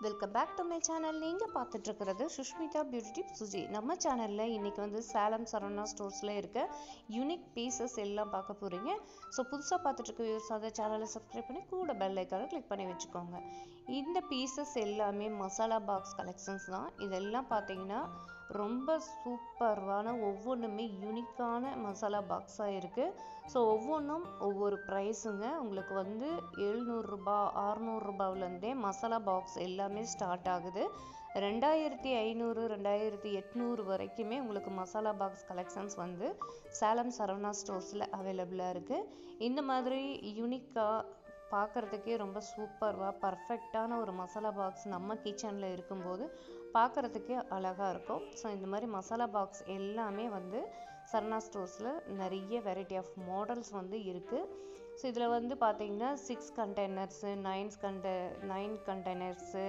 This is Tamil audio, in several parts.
Welcome back to my channel. நீங்கள் பார்த்துட்டு இருக்கிறது சுஷ்மிதா பியூட்டி டிப் சுஜி. நம்ம சேனலில் இன்றைக்கி வந்து சேலம் சரவணா ஸ்டோர்ஸில் இருக்க யூனிக் பீசஸ் எல்லாம் பார்க்க போகிறீங்க. ஸோ புதுசாக பார்த்துட்டு வியூஸ் அந்த சேனலை சப்ஸ்கிரைப் பண்ணி கூட பெல் ஐக்கானை கிளிக் பண்ணி வச்சுக்கோங்க. இந்த பீசஸ் எல்லாமே மசாலா பாக்ஸ் கலெக்ஷன்ஸ் தான். இதெல்லாம் பார்த்தீங்கன்னா ரொம்ப சூப்பர்வான ஒவ்வொன்றுமே யூனிக்கான மசாலா பாக்ஸாக இருக்குது. ஸோ ஒவ்வொன்றும் ஒவ்வொரு ப்ரைஸுங்க. உங்களுக்கு வந்து 700 ரூபாய் 600 ரூபாயிலேருந்தே மசாலா பாக்ஸ் எல்லாமே ஸ்டார்ட் ஆகுது. 2500 2800 வரைக்குமே உங்களுக்கு மசாலா பாக்ஸ் கலெக்ஷன்ஸ் வந்து சேலம் சரவணா ஸ்டோர்ஸில் அவைலபிளாக இருக்குது. இந்த மாதிரி யூனிக்காக பார்க்குறதுக்கே ரொம்ப சூப்பர்வாக பர்ஃபெக்டான ஒரு மசாலா பாக்ஸ் நம்ம கிச்சனில் இருக்கும்போது பார்க்குறதுக்கே அழகாக இருக்கும். ஸோ இந்த மாதிரி மசாலா பாக்ஸ் எல்லாமே வந்து சரவணா ஸ்டோர்ஸில் நிறைய வெரைட்டி ஆஃப் மாடல்ஸ் வந்து இருக்குது. ஸோ இதில் வந்து பார்த்திங்கன்னா 6 கண்டெய்னர்ஸு 9 கண்டெய்னர்ஸு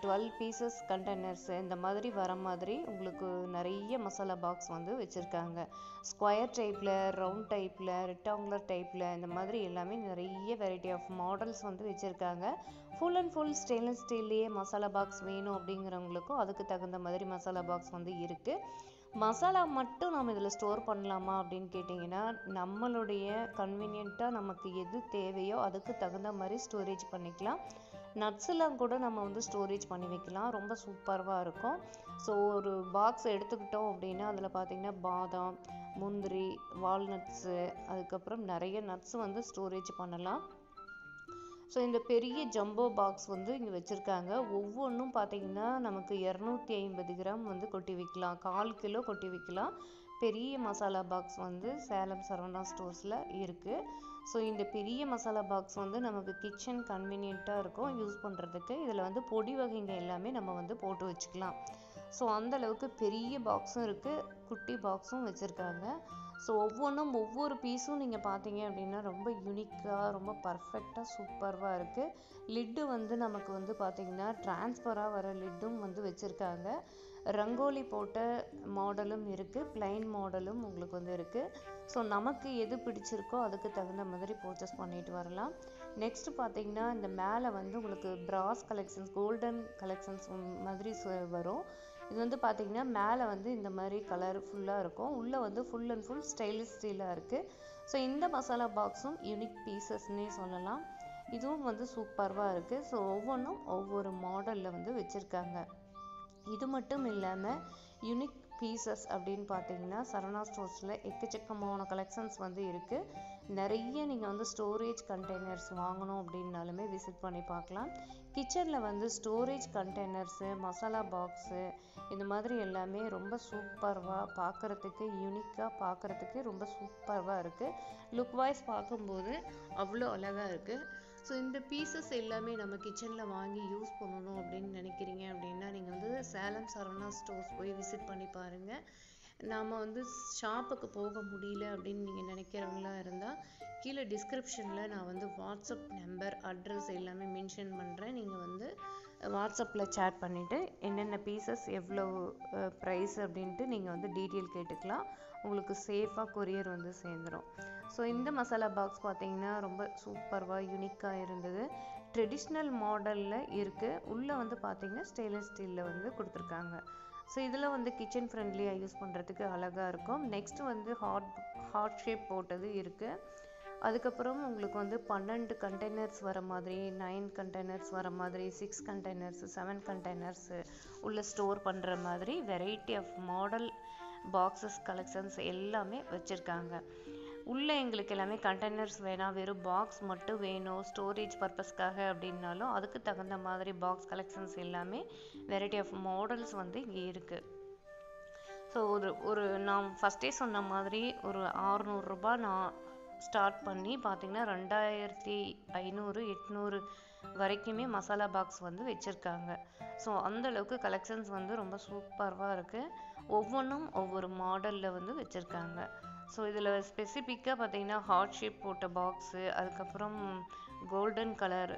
12 பீசஸ் கண்டெய்னர்ஸு இந்த மாதிரி வர மாதிரி உங்களுக்கு நிறைய மசாலா பாக்ஸ் வந்து வச்சுருக்காங்க. ஸ்கொயர் டைப்பில், ரவுண்ட் டைப்பில், ரெக்டாங்குலர் டைப்பில் இந்த மாதிரி எல்லாமே நிறைய வெரைட்டி ஆஃப் மாடல்ஸ் வந்து வச்சுருக்காங்க. ஃபுல் அண்ட் ஃபுல் ஸ்டெயின்லெஸ் ஸ்டீல்லையே மசாலா பாக்ஸ் வேணும் அப்படிங்கிறவங்களுக்கும் அதுக்கு தகுந்த மாதிரி மசாலா பாக்ஸ் வந்து இருக்குது. மசாலா மட்டும் நம்ம இதில் ஸ்டோர் பண்ணலாமா அப்படின்னு கேட்டிங்கன்னா, நம்மளுடைய கன்வீனியண்ட்டாக நமக்கு எது தேவையோ அதுக்கு தகுந்த மாதிரி ஸ்டோரேஜ் பண்ணிக்கலாம். நட்ஸ்லாம் கூட நம்ம வந்து ஸ்டோரேஜ் பண்ணி வைக்கலாம். ரொம்ப சூப்பராக இருக்கும். ஸோ ஒரு பாக்ஸ் எடுத்துக்கிட்டோம் அப்படின்னா அதில் பார்த்திங்கன்னா பாதாம், முந்திரி, வால்நட்ஸு, அதுக்கப்புறம் நிறைய நட்ஸ் வந்து ஸ்டோரேஜ் பண்ணலாம். ஸோ இந்த பெரிய ஜம்போ பாக்ஸ் வந்து இங்கே வச்சுருக்காங்க. ஒவ்வொன்றும் பார்த்திங்கன்னா நமக்கு 250 கிராம் வந்து கொட்டி வைக்கலாம், 1/4 கிலோ கொட்டி வைக்கலாம். பெரிய மசாலா பாக்ஸ் வந்து சேலம் சரவணா ஸ்டோர்ஸில் இருக்குது. ஸோ இந்த பெரிய மசாலா பாக்ஸ் வந்து நமக்கு கிச்சன் கன்வீனியண்ட்டாக இருக்கும் யூஸ் பண்ணுறதுக்கு. இதில் வந்து பொடி வகைங்க எல்லாமே நம்ம வந்து போட்டு வச்சுக்கலாம். ஸோ அந்தளவுக்கு பெரிய பாக்ஸும் இருக்குது, குட்டி பாக்ஸும் வச்சுருக்காங்க. ஸோ ஒவ்வொன்றும் ஒவ்வொரு பீஸும் நீங்கள் பார்த்தீங்க அப்படின்னா ரொம்ப யூனிக்காக ரொம்ப பர்ஃபெக்டாக சூப்பராக இருக்குது. லிட்டு வந்து நமக்கு வந்து பார்த்திங்கன்னா ட்ரான்ஸ்ஃபராக வர லிட்டும் வந்து வச்சுருக்காங்க. ரங்கோலி போட்ட மாடலும் இருக்குது, பிளைன் மாடலும் உங்களுக்கு வந்து இருக்குது. ஸோ நமக்கு எது பிடிச்சிருக்கோ அதுக்கு தகுந்த மாதிரி பர்ச்சேஸ் பண்ணிட்டு வரலாம். நெக்ஸ்ட்டு பார்த்திங்கன்னா இந்த மேலே வந்து உங்களுக்கு பிராஸ் கலெக்ஷன்ஸ், கோல்டன் கலெக்ஷன்ஸ் மாதிரி வரும். இது வந்து பார்த்திங்கன்னா மேலே வந்து இந்த மாதிரி கலர்ஃபுல்லாக இருக்கும், உள்ளே வந்து ஃபுல் அண்ட் ஃபுல் ஸ்டைலிஷ் ஸ்டீலாக இருக்குது. ஸோ இந்த மசாலா பாக்ஸும் யூனிக் பீசஸ்னே சொல்லலாம். இதுவும் வந்து சூப்பராக இருக்குது. ஸோ ஒவ்வொன்றும் ஒவ்வொரு மாடலில் வந்து வச்சுருக்காங்க. இது மட்டும் இல்லாமல் யூனிக் பீசஸ் அப்படின்னு பார்த்தீங்கன்னா சரவணா ஸ்டோர்ஸில் எக்கச்சக்கமான கலெக்ஷன்ஸ் வந்து இருக்குது. நிறைய நீங்கள் வந்து ஸ்டோரேஜ் கண்டெய்னர்ஸ் வாங்கணும் அப்படின்னாலுமே விசிட் பண்ணி பார்க்கலாம். கிச்சனில் வந்து ஸ்டோரேஜ் கண்டெய்னர்ஸு, மசாலா பாக்ஸு இந்த மாதிரி எல்லாமே ரொம்ப சூப்பராக பார்க்குறதுக்கு, யூனிக்காக பார்க்குறதுக்கு ரொம்ப சூப்பராக இருக்குது. லுக் வைஸ் பார்க்கும்போது அவ்வளோ அழகாக இருக்குது. ஸோ இந்த பீசஸ் எல்லாமே நம்ம கிச்சனில் வாங்கி யூஸ் பண்ணணும் அப்படின்னு நினைக்கிறீங்க அப்படின்னா நீங்கள் வந்து சேலம் சரவணா ஸ்டோர்ஸ் போய் விசிட் பண்ணி பாருங்கள். நாம் வந்து ஷாப்புக்கு போக முடியல அப்படின்னு நீங்கள் நினைக்கிறவங்களா இருந்தால் கீழே டிஸ்கிரிப்ஷனில் நான் வந்து வாட்ஸ்அப் நம்பர், அட்ரஸ் எல்லாமே மென்ஷன் பண்ணுறேன். நீங்கள் வந்து வாட்ஸ்அப்பில் சேட் பண்ணிவிட்டு என்னென்ன பீசஸ் எவ்வளோ ப்ரைஸ் அப்படின்ட்டு நீங்கள் வந்து டீட்டெயில் கேட்டுக்கலாம். உங்களுக்கு சேஃபாக கொரியர் வந்து சேர்ந்துடும். ஸோ இந்த மசாலா பாக்ஸ் பார்த்திங்கன்னா ரொம்ப சூப்பராக யூனிக்காக இருந்தது. ட்ரெடிஷ்னல் மாடலில் இருக்குது. உள்ளே வந்து பார்த்திங்கன்னா ஸ்டெயின்லெஸ் ஸ்டீலில் வந்து கொடுத்துருக்காங்க. ஸோ இதில் வந்து கிச்சன் ஃப்ரெண்ட்லியாக யூஸ் பண்ணுறதுக்கு அழகாக இருக்கும். நெக்ஸ்ட் வந்து ஹார்ட் ஷேப் போட்டது இருக்குது. அதுக்கப்புறம் உங்களுக்கு வந்து 12 கண்டெய்னர்ஸ் வர மாதிரி, 9 கண்டெய்னர்ஸ் வர மாதிரி, 6 கண்டெய்னர்ஸு, 7 கண்டெய்னர்ஸு உள்ள ஸ்டோர் பண்ணுற மாதிரி variety of model boxes collections எல்லாமே வச்சுருக்காங்க. உள்ளே எங்களுக்கு எல்லாமே கண்டெய்னர்ஸ் வேணாம், வெறும் பாக்ஸ் மட்டும் வேணும் ஸ்டோரேஜ் பர்பஸ்க்காக அப்படின்னாலும் அதுக்கு தகுந்த மாதிரி பாக்ஸ் கலெக்ஷன்ஸ் எல்லாமே வெரைட்டி ஆஃப் மாடல்ஸ் வந்து இங்கே இருக்குது. ஸோ ஒரு நான் ஃபஸ்ட்டே சொன்ன மாதிரி ஒரு 600 ரூபாய் நான் ஸ்டார்ட் பண்ணி பார்த்திங்கன்னா 2500 800 வரைக்குமே மசாலா பாக்ஸ் வந்து வச்சுருக்காங்க. ஸோ அந்தளவுக்கு கலெக்ஷன்ஸ் வந்து ரொம்ப சூப்பராக இருக்குது. ஒவ்வொன்றும் ஒவ்வொரு மாடலில் வந்து வச்சுருக்காங்க. ஸோ இதில் ஸ்பெசிஃபிக்காக பார்த்திங்கன்னா ஹார்ட் ஷேப் போட்ட பாக்ஸு, அதுக்கப்புறம் கோல்டன் கலர்,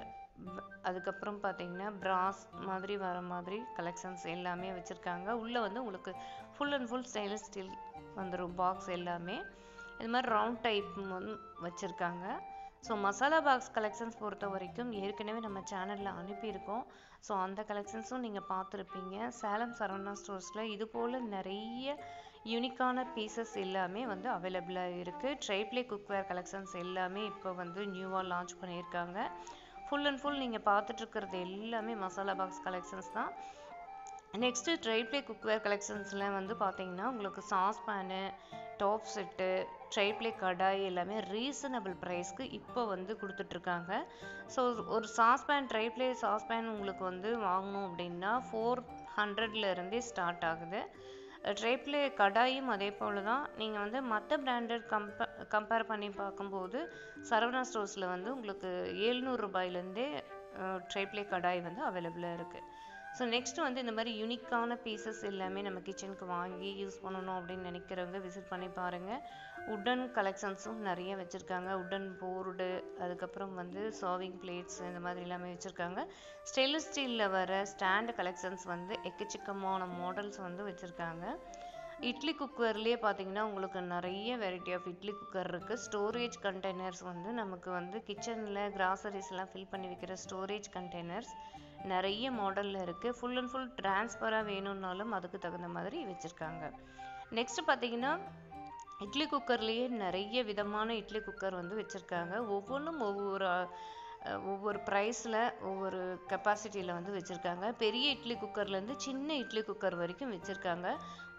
அதுக்கப்புறம் பார்த்திங்கன்னா பிராஸ் மாதிரி வர மாதிரி கலெக்ஷன்ஸ் எல்லாமே வச்சுருக்காங்க. உள்ளே வந்து உங்களுக்கு full and full stainless steel வந்துடும் பாக்ஸ் எல்லாமே. இது மாதிரி ரவுண்ட் டைப் வந்து வச்சுருக்காங்க. ஸோ மசாலா பாக்ஸ் கலெக்ஷன்ஸ் பொறுத்த வரைக்கும் ஏற்கனவே நம்ம சேனலில் அனுப்பியிருக்கோம். ஸோ அந்த கலெக்ஷன்ஸும் நீங்கள் பார்த்துருப்பீங்க. சேலம் சரவணா ஸ்டோர்ஸில் இது போல் நிறைய யூனிக்கான பீசஸ் எல்லாமே வந்து அவைலபிளாக இருக்குது. ட்ரைப்ளே குக்வேர் கலெக்ஷன்ஸ் எல்லாமே இப்போ வந்து நியூவாக லான்ச் பண்ணியிருக்காங்க. ஃபுல் அண்ட் ஃபுல் நீங்கள் பார்த்துட்ருக்கிறது எல்லாமே மசாலா பாக்ஸ் கலெக்ஷன்ஸ் தான். நெக்ஸ்ட்டு ட்ரைப்ளே குக்வேர் கலெக்ஷன்ஸில் வந்து பார்த்தீங்கன்னா உங்களுக்கு sauce pan, top set, triply kadai எல்லாமே ரீசனபிள் ப்ரைஸ்க்கு இப்போ வந்து கொடுத்துட்ருக்காங்க. ஸோ ஒரு சாஸ்பேன் ட்ரைப்ளே சாஸ்பேன் உங்களுக்கு வந்து வாங்கணும் அப்படின்னா 400 ஸ்டார்ட் ஆகுது. ட்ரைப்ளே கடாயும் அதே போல் தான். நீங்கள் வந்து மற்ற பிராண்டட் கம்பேர் பண்ணி பார்க்கும்போது சரவணா ஸ்டோர்ஸில் வந்து உங்களுக்கு 700 ரூபாயிலேருந்தே ட்ரைப்ளே கடாய் வந்து அவைலபிளாக இருக்குது. ஸோ நெக்ஸ்ட்டு வந்து இந்த மாதிரி யூனிக்கான பீசஸ் எல்லாமே நம்ம கிச்சனுக்கு வாங்கி யூஸ் பண்ணணும் அப்படின்னு நினைக்கிறவங்க விசிட் பண்ணி பாருங்கள். உட்டன் கலெக்ஷன்ஸும் நிறைய வச்சுருக்காங்க. உட்டன் போர்டு, அதுக்கப்புறம் வந்து சர்விங் பிளேட்ஸ், இந்த மாதிரி எல்லாமே வச்சுருக்காங்க. ஸ்டெயின்லெஸ் ஸ்டீலில் வர ஸ்டாண்ட் கலெக்ஷன்ஸ் வந்து எக்கச்சக்கமான மாடல்ஸ் வந்து வச்சுருக்காங்க. இட்லி குக்கர்லேயே பார்த்தீங்கன்னா உங்களுக்கு நிறைய வெரைட்டி ஆஃப் இட்லி குக்கர் இருக்குது. ஸ்டோரேஜ் கண்டெய்னர்ஸ் வந்து நமக்கு வந்து கிச்சனில் கிராசரிஸ்லாம் ஃபில் பண்ணி வைக்கிற ஸ்டோரேஜ் கண்டெய்னர்ஸ் நிறைய மாடலில் இருக்குது. ஃபுல் அண்ட் ஃபுல் ட்ரான்ஸ்ஃபராக வேணும்னாலும் அதுக்கு தகுந்த மாதிரி வச்சுருக்காங்க. நெக்ஸ்ட்டு பார்த்தீங்கன்னா இட்லி குக்கர்லேயே நிறைய விதமான இட்லி குக்கர் வந்து வச்சுருக்காங்க. ஒவ்வொன்றும் ஒவ்வொரு ப்ரைஸில் ஒவ்வொரு கெப்பாசிட்டியில் வந்து வச்சுருக்காங்க. பெரிய இட்லி குக்கர்லேருந்து சின்ன இட்லி குக்கர் வரைக்கும் வச்சுருக்காங்க.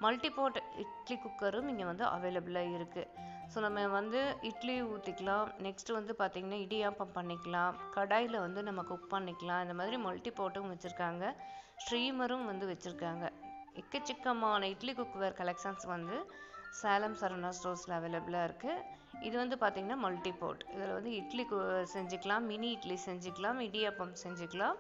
மல்டிபோர்ட் இட்லி குக்கரும் இங்கே வந்து அவைலபிளாக இருக்குது. ஸோ நம்ம வந்து இட்லி ஊற்றிக்கலாம். நெக்ஸ்ட்டு வந்து பார்த்திங்கன்னா இடியாப்பம் பண்ணிக்கலாம். கடாயில் வந்து நம்ம குக் பண்ணிக்கலாம். இந்த மாதிரி மல்டிபோர்ட்டும் வச்சுருக்காங்க. ஸ்ட்ரீமரும் வந்து வச்சுருக்காங்க. எக்கச்சக்கமான இட்லி குக்வேர் கலெக்ஷன்ஸ் வந்து சேலம் சரவணா ஸ்டோர்ஸில் அவைலபிளாக இருக்குது. இது வந்து பார்த்திங்கன்னா மல்டிபோர்ட். இதில் வந்து இட்லி செஞ்சுக்கலாம், மினி இட்லி செஞ்சுக்கலாம், இடியாப்பம் செஞ்சுக்கலாம்.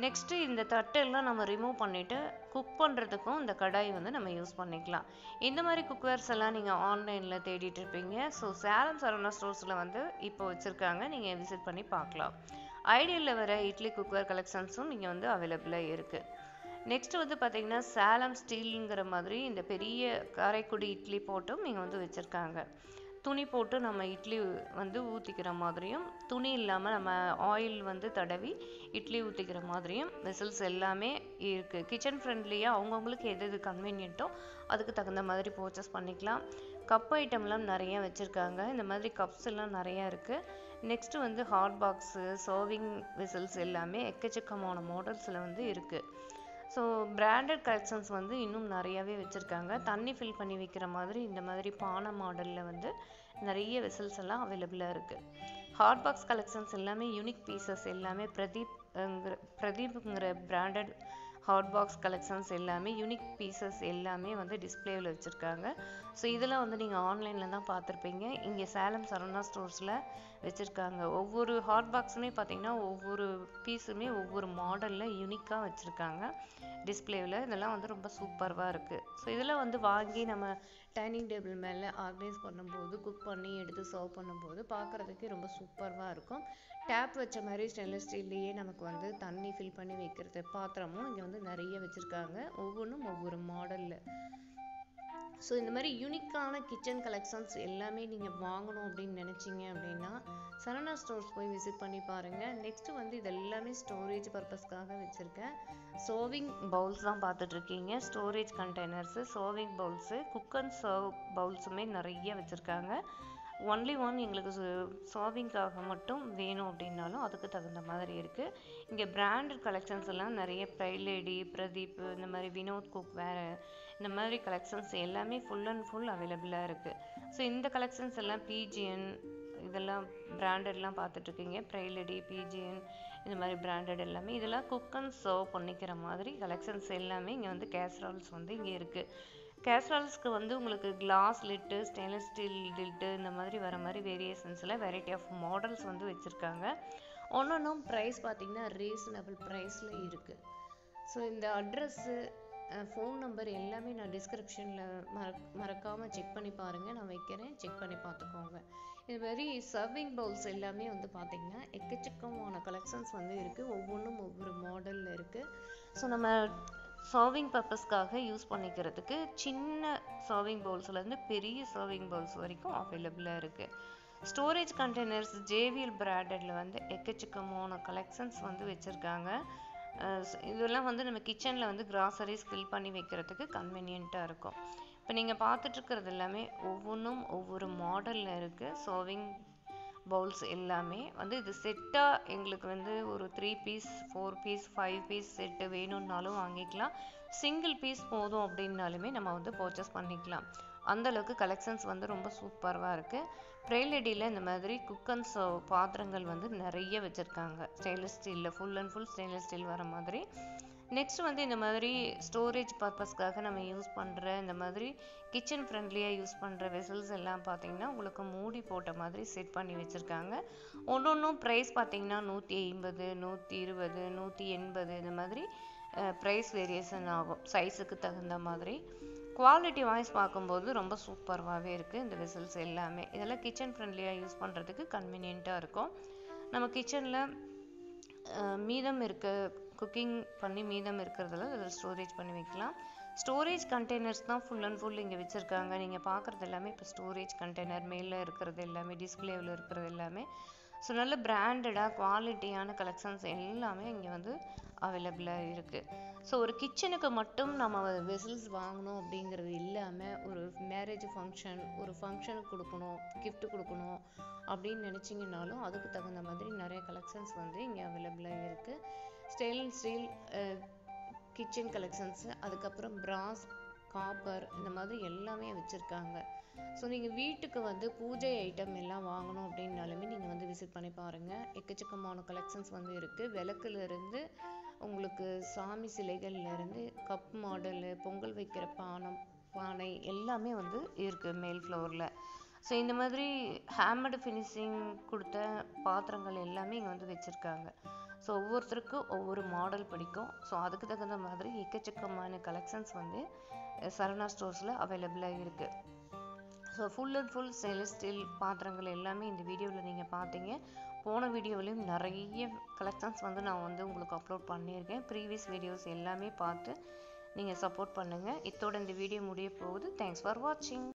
நெக்ஸ்ட்டு இந்த தட்டெல்லாம் நம்ம ரிமூவ் பண்ணிவிட்டு குக் பண்ணுறதுக்கும் இந்த கடாய் வந்து நம்ம யூஸ் பண்ணிக்கலாம். இந்த மாதிரி குக்வேர்ஸ் எல்லாம் நீங்கள் ஆன்லைனில் தேடிட்டு இருப்பீங்க. ஸோ சேலம் சரவணா ஸ்டோர்ஸில் வந்து இப்போ வச்சுருக்காங்க. நீங்கள் விசிட் பண்ணி பார்க்கலாம். ஐடியலில் வர இட்லி குக்வேர் கலெக்ஷன்ஸும் இங்கே வந்து அவைலபிளாக இருக்குது. நெக்ஸ்ட்டு வந்து பார்த்திங்கன்னா சேலம் ஸ்டீலுங்கிற மாதிரி இந்த பெரிய காரைக்குடி இட்லி போட்டும் இங்கே வந்து வச்சுருக்காங்க. துணி போட்டு நம்ம இட்லி வந்து ஊற்றிக்கிற மாதிரியும், துணி இல்லாமல் நம்ம ஆயில் வந்து தடவி இட்லி ஊற்றிக்கிற மாதிரியும் வெசல்ஸ் எல்லாமே இருக்குது. கிச்சன் ஃப்ரெண்ட்லியாக அவங்கவுங்களுக்கு எது கன்வீனியன்ட்டோ அதுக்கு தகுந்த மாதிரி பர்ச்சேஸ் பண்ணிக்கலாம். கப் ஐட்டம்லாம் நிறைய வச்சுருக்காங்க. இந்த மாதிரி கப்ஸ் எல்லாம் நிறையா இருக்குது. நெக்ஸ்ட்டு வந்து ஹாட் பாக்ஸு, சர்விங் வெசல்ஸ் எல்லாமே எக்கச்சக்கமான மாடல்ஸில் வந்து இருக்குது. ஸோ பிராண்டட் கலெக்ஷன்ஸ் வந்து இன்னும் நிறையாவே வச்சுருக்காங்க. தண்ணி ஃபில் பண்ணி வைக்கிற மாதிரி இந்த மாதிரி பானை மாடலில் வந்து நிறைய வெசல்ஸ் எல்லாம் அவைலபிளாக இருக்குது. ஹாட் பாக்ஸ் கலெக்ஷன்ஸ் எல்லாமே யூனிக் பீசஸ் எல்லாமே பிரதீப்ங்கிற பிராண்டட் ஹாட் பாக்ஸ் கலெக்ஷன்ஸ் எல்லாமே யூனிக் பீசஸ் எல்லாமே வந்து டிஸ்பிளேவில் வச்சுருக்காங்க. ஸோ இதெல்லாம் வந்து நீங்கள் ஆன்லைனில் தான் பார்த்துருப்பீங்க. இங்கே சேலம் சரவணா ஸ்டோர்ஸில் வச்சுருக்காங்க. ஒவ்வொரு ஹாட் பாக்ஸுமே பார்த்திங்கன்னா ஒவ்வொரு பீஸுமே ஒவ்வொரு மாடலில் யூனிக்காக வச்சுருக்காங்க டிஸ்பிளேவில். இதெல்லாம் வந்து ரொம்ப சூப்பராக இருக்குது. ஸோ இதெல்லாம் வந்து வாங்கி நம்ம டைனிங் டேபிள் மேலே ஆர்கனைஸ் பண்ணும்போது, குக் பண்ணி எடுத்து சர்வ் பண்ணும்போது பார்க்குறதுக்கே ரொம்ப சூப்பராக இருக்கும். டேப் வச்ச மாதிரி ஸ்டெயின்லெஸ் ஸ்டீல்லையே நமக்கு வந்து தண்ணி ஃபில் பண்ணி வைக்கிறது பாத்திரமும் இங்கே வந்து நிறைய வச்சுருக்காங்க. ஒவ்வொன்றும் ஒவ்வொரு மாடலில். ஸோ இந்த மாதிரி யூனிக்கான கிச்சன் கலெக்ஷன்ஸ் எல்லாமே நீங்கள் வாங்கணும் அப்படின்னு நினச்சிங்க அப்படின்னா சரவணா ஸ்டோர்ஸ் போய் விசிட் பண்ணி பாருங்கள். நெக்ஸ்ட்டு வந்து இது எல்லாமே ஸ்டோரேஜ் பர்பஸ்க்காக வச்சுருக்கேன். சர்விங் பவுல்ஸ் தான் பார்த்துட்ருக்கீங்க. Storage containers, serving bowls, cook and serve பவுல்ஸுமே நிறைய வச்சுருக்காங்க. ஒன்லி எங்களுக்கு சர்விங்காக மட்டும் வேணும் அப்படின்னாலும் அதுக்கு தகுந்த மாதிரி இருக்குது. இங்கே பிராண்டட் கலெக்ஷன்ஸ் எல்லாம் நிறைய ப்ரைலேடி, பிரதீப், இந்த மாதிரி வினோத் குக் வேறு, இந்த மாதிரி கலெக்ஷன்ஸ் எல்லாமே ஃபுல் அண்ட் ஃபுல் அவைலபிளாக இருக்குது. ஸோ இந்த கலெக்ஷன்ஸ் எல்லாம் பிஜிஎன் இதெல்லாம் பிராண்டட்லாம் பார்த்துட்ருக்கீங்க. ப்ரைலேடி, பிஜிஎன் இந்த மாதிரி பிராண்டட் எல்லாமே இதெல்லாம் குக் அண்ட் சர்வ் பண்ணிக்கிற மாதிரி கலெக்ஷன்ஸ் எல்லாமே இங்கே வந்து கேஸ்ரால்ஸ் வந்து இங்கே இருக்குது. கேஸ்ரால்ஸ்க்கு வந்து உங்களுக்கு glass lid, stainless steel lid இந்த மாதிரி வர மாதிரி வேரியேஷன்ஸில் வெரைட்டி ஆஃப் மாடல்ஸ் வந்து வச்சுருக்காங்க. ஒன்றும் ப்ரைஸ் பார்த்திங்கன்னா ரீசனபிள் ப்ரைஸில் இருக்குது. ஸோ இந்த அட்ரெஸ்ஸு, ஃபோன் நம்பர் எல்லாமே நான் டிஸ்கிரிப்ஷனில் மறக்காமல் செக் பண்ணி பாருங்கள். நான் வைக்கிறேன், செக் பண்ணி பார்த்துக்கோங்க. இது மாதிரி சர்விங் பவுல்ஸ் எல்லாமே வந்து பார்த்திங்கன்னா எக்கச்சக்கமான கலெக்ஷன்ஸ் வந்து இருக்குது. ஒவ்வொன்றும் ஒவ்வொரு மாடலில் இருக்குது. ஸோ நம்ம சர்விங் பர்பஸ்க்காக யூஸ் பண்ணிக்கிறதுக்கு சின்ன சர்விங் பவுல்ஸ்லேருந்து பெரிய சர்விங் பவுல்ஸ் வரைக்கும் அவைலபிளாக இருக்குது. ஸ்டோரேஜ் கண்டெய்னர்ஸ் JVL பிராண்டட்ல வந்து எக்கச்சக்கமான கலெக்ஷன்ஸ் வந்து வச்சுருக்காங்க. இதெல்லாம் வந்து நம்ம கிச்சனில் வந்து கிராசரிஸ் ஃபில் பண்ணி வைக்கிறதுக்கு கன்வீனியண்ட்டாக இருக்கும். இப்போ நீங்கள் பார்த்துட்ருக்கிறது எல்லாமே ஒவ்வொன்றும் ஒவ்வொரு மாடலில் இருக்குது. சர்விங் பவுல்ஸ் எல்லாமே வந்து இது செட்டாக எங்களுக்கு வந்து ஒரு 3 பீஸ் 4 பீஸ் 5 பீஸ் செட்டு வேணும்னாலும் வாங்கிக்கலாம். சிங்கிள் பீஸ் போதும் அப்படின்னாலுமே நம்ம வந்து பர்ச்சேஸ் பண்ணிக்கலாம். அந்தளவுக்கு கலெக்ஷன்ஸ் வந்து ரொம்ப சூப்பராக இருக்குது. ப்ரேலடியில் இந்த மாதிரி குக் அண்ட் சர்வ் பாத்திரங்கள் வந்து நிறைய வச்சுருக்காங்க. ஸ்டெயின்லெஸ் ஸ்டீலில் full and full stainless steel வர மாதிரி. நெக்ஸ்ட் வந்து இந்த மாதிரி ஸ்டோரேஜ் பர்பஸ்க்காக நம்ம யூஸ் பண்ணுற இந்த மாதிரி கிச்சன் ஃப்ரெண்ட்லியாக யூஸ் பண்ணுற வெசல்ஸ் எல்லாம் பார்த்தீங்கன்னா உங்களுக்கு மூடி போட்ட மாதிரி செட் பண்ணி வச்சுருக்காங்க. ஒன்றும் ப்ரைஸ் பார்த்தீங்கன்னா 150, 120, 180 இந்த மாதிரி ப்ரைஸ் வேரியேஷன் ஆகும் சைஸுக்கு தகுந்த மாதிரி. குவாலிட்டி வாய்ஸ் பார்க்கும்போது ரொம்ப சூப்பராகவே இருக்குது இந்த வெசல்ஸ் எல்லாமே. இதெல்லாம் கிச்சன் ஃப்ரெண்ட்லியாக யூஸ் பண்ணுறதுக்கு கன்வீனியண்ட்டாக இருக்கும். நம்ம கிச்சனில் மீதம் இருக்க குக்கிங் பண்ணி மீதம் இருக்கிறதெல்லாம் இதில் ஸ்டோரேஜ் பண்ணி வைக்கலாம். ஸ்டோரேஜ் கண்டெய்னர்ஸ் தான் ஃபுல் அண்ட் ஃபுல் இங்கே வச்சுருக்காங்க. நீங்கள் பார்க்குறது எல்லாமே இப்போ ஸ்டோரேஜ் கண்டெய்னர் மேலே இருக்கிறது எல்லாமே, டிஸ்பிளேவில் இருக்கிறது எல்லாமே. ஸோ நல்ல பிராண்டடாக குவாலிட்டியான கலெக்ஷன்ஸ் எல்லாமே இங்கே வந்து அவைலபிளாக இருக்குது. ஸோ ஒரு கிச்சனுக்கு மட்டும் நம்ம வெசல்ஸ் வாங்கணும் அப்படிங்கிறது இல்லாமல் ஒரு மேரேஜ் ஃபங்க்ஷன், ஒரு ஃபங்க்ஷனுக்கு கொடுக்கணும், கிஃப்ட் கொடுக்கணும் அப்படின்னு நினச்சிங்கனாலும் அதுக்கு தகுந்த மாதிரி நிறைய கலெக்ஷன்ஸ் வந்து இங்கே அவைலபிளாக இருக்குது. ஸ்டெயின்லெஸ் ஸ்டீல் கிச்சன் கலெக்ஷன்ஸு, அதுக்கப்புறம் பிராஸ், காப்பர் இந்த மாதிரி எல்லாமே வச்சுருக்காங்க. ஸோ நீங்கள் வீட்டுக்கு வந்து பூஜை ஐட்டம் எல்லாம் வாங்கணும் அப்படின்னாலுமே நீங்கள் வந்து விசிட் பண்ணி பாருங்கள். எக்கச்சக்கமான கலெக்ஷன்ஸ் வந்து இருக்குது. விளக்குலேருந்து உங்களுக்கு சாமி சிலைகள்லேருந்து கப் மாடலு, பொங்கல் வைக்கிற பானை எல்லாமே வந்து இருக்குது மேல் ஃப்ளோரில். ஸோ இந்த மாதிரி ஹேமர்டு ஃபினிஷிங் கொடுத்த பாத்திரங்கள் எல்லாமே இங்கே வந்து வச்சுருக்காங்க. ஸோ ஒவ்வொருத்தருக்கும் ஒவ்வொரு மாடல் பிடிக்கும். ஸோ அதுக்கு தகுந்த மாதிரி எக்கச்சக்கமான கலெக்ஷன்ஸ் வந்து சரவணா ஸ்டோர்ஸில் அவைலபிளாக இருக்குது. So full and full stainless steel பாத்திரங்கள் எல்லாமே இந்த வீடியோவில் நீங்கள் பார்த்தீங்க. போன வீடியோவிலையும் நிறைய கலெக்ஷன்ஸ் வந்து நான் வந்து உங்களுக்கு அப்லோட் பண்ணியிருக்கேன். ப்ரீவியஸ் வீடியோஸ் எல்லாமே பார்த்து நீங்கள் சப்போர்ட் பண்ணுங்கள். இத்தோட இந்த வீடியோ முடிய போகுது. தேங்க்ஸ் ஃபார் வாட்சிங்.